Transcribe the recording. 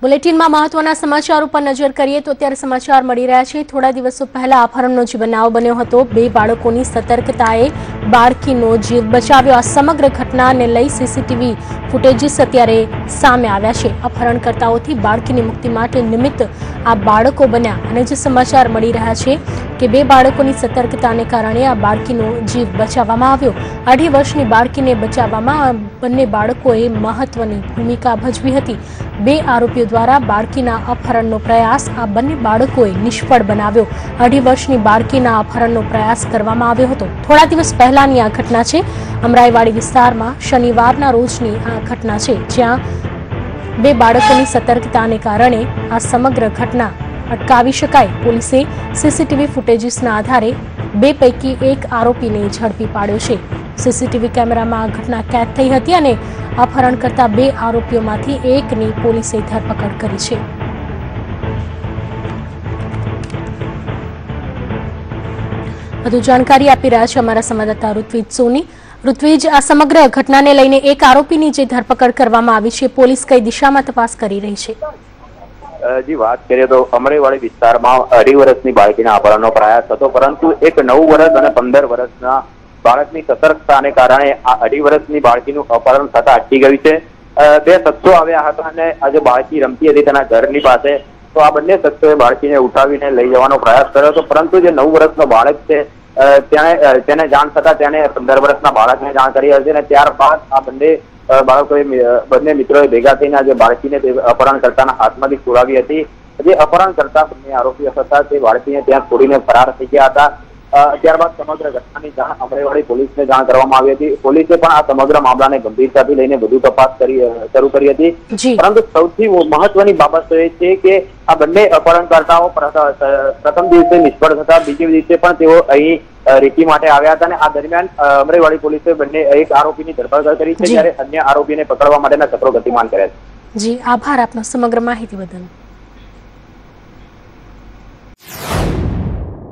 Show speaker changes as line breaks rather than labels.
બુલેટિનમાં મહત્વના સમાચાર ઉપર નજર કરીએ તો અત્યારે સમાચાર મળી રહ્યા છે। થોડા દિવસો પહેલા અપહરણનો જે બનાવ બન્યો હતો, 2 બાળકોની સતર્કતાએ બાળકીનો જીવ બચાવ્યો। આ સમગ્ર ઘટનાને લઈ સીસીટીવી ફૂટેજીસ અત્યારે સામે આવ્યા છે। અપહરણકર્તાઓથી બાળકીની મુક્તિ માટે નિમિત્ત આ બાળકો બન્યા અને જે સમાચાર મળી રહ્યા છે કે 2 બાળકોની સતર્કતાને કારણે આ બાળકીનો જીવ બચાવવામાં આવ્યો। 2.5 વર્ષની બાળકીને બચાવવામાં બંને બાળકોએ મહત્વની ભૂમિકા ભજવી હતી। 2 આરોપીઓ દ્વારા બાળકીના અપહરણનો પ્રયાસ આ બંને બાળકોએ નિષ્ફળ બનાવ્યો। 2.5 વર્ષની બાળકીના અપહરણનો પ્રયાસ કરવામાં આવ્યો હતો। થોડા દિવસ પહેલાની આ ઘટના છે। અમરાઈવાડી વિસ્તારમાં શનિવારના રોજની આ ઘટના છે, જ્યાં 2 બાળકોની સતર્કતાને કારણે આ સમગ્ર ઘટના અટકાવી શકાય। પોલીસે સીસીટીવી ફૂટેજીસના આધારે 2 પૈકી 1 આરોપીને ઝડપી પાડ્યો છે। સીસીટીવી કેમેરામાં આ ઘટના કેદ થઈ હતી અને અપહરણ કરતા 2 આરોપીઓમાંથી એકની પોલીસે ધરપકડ કરી છે। વધુ જાણકારી આપી રહ્યા છે અમારા સંવાદદાતા ઋત્વિજ સોની। ઋત્વિજ, આ સમગ્ર ઘટનાને લઈને 1 આરોપીની જે ધરપકડ કરવામાં આવી છે, પોલીસ કઈ દિશામાં તપાસ કરી રહી છે?
જી, વાત કરીએ તો અમરેવાડી વિસ્તારમાં 2.5 વર્ષની બાળકીના અપહરણનો પ્રયાસ હતો, પરંતુ એક 9 વર્ષ અને 15 વર્ષના બાળકની સતર્કતાને કારણે આ 2.5 વર્ષની બાળકીનું અપહરણ થતા અટકી ગયું છે। 2 શખ્સો આવ્યા હતા અને આજે બાળકી રમતી હતી તેના ઘરની પાસે, તો આ બંને શખ્સોએ બાળકીને ઉઠાવીને લઈ જવાનો પ્રયાસ કર્યો હતો, પરંતુ જે 9 વર્ષનો બાળક છે તેને જાણ થતા તેને 15 વર્ષના બાળકને જાણ કરી હતી અને ત્યારબાદ આ બંને મિત્રોએ ભેગા થઈને આજે બાળકીને અપહરણકર્તાના હાથમાંથી છોડાવી હતી। જે અપહરણકર્તા બંને આરોપીઓ હતા તે બાળકીને ત્યાં છોડીને ફરાર થઈ ગયા હતા। ત્યારબાદ સમગ્ર ઘટનાની જાણ અમરેવાડી પોલીસને જાણ કરવામાં આવી હતી। પોલીસે પણ આ સમગ્ર મામલાને ગંભીરતાથી લઈને વધુ તપાસ શરૂ કરી હતી, પરંતુ સૌથી મહત્વની બાબત તો એ છે કે આ બંને અપહરણકર્તાઓ પ્રથમ દિવસે નિષ્ફળ થતા બીજા દિવસે પણ તેઓ અહીં રેકી માટે આવ્યા હતા અને આ દરમિયાન અમરેવાડી પોલીસે બંને 1 આરોપીની ધરપકડ કરી છે, જ્યારે અન્ય આરોપીને પકડવા માટેના ચક્રો ગતિમાન કર્યા છે।
જી, આભાર આપનો સમગ્ર માહિતી બદલ।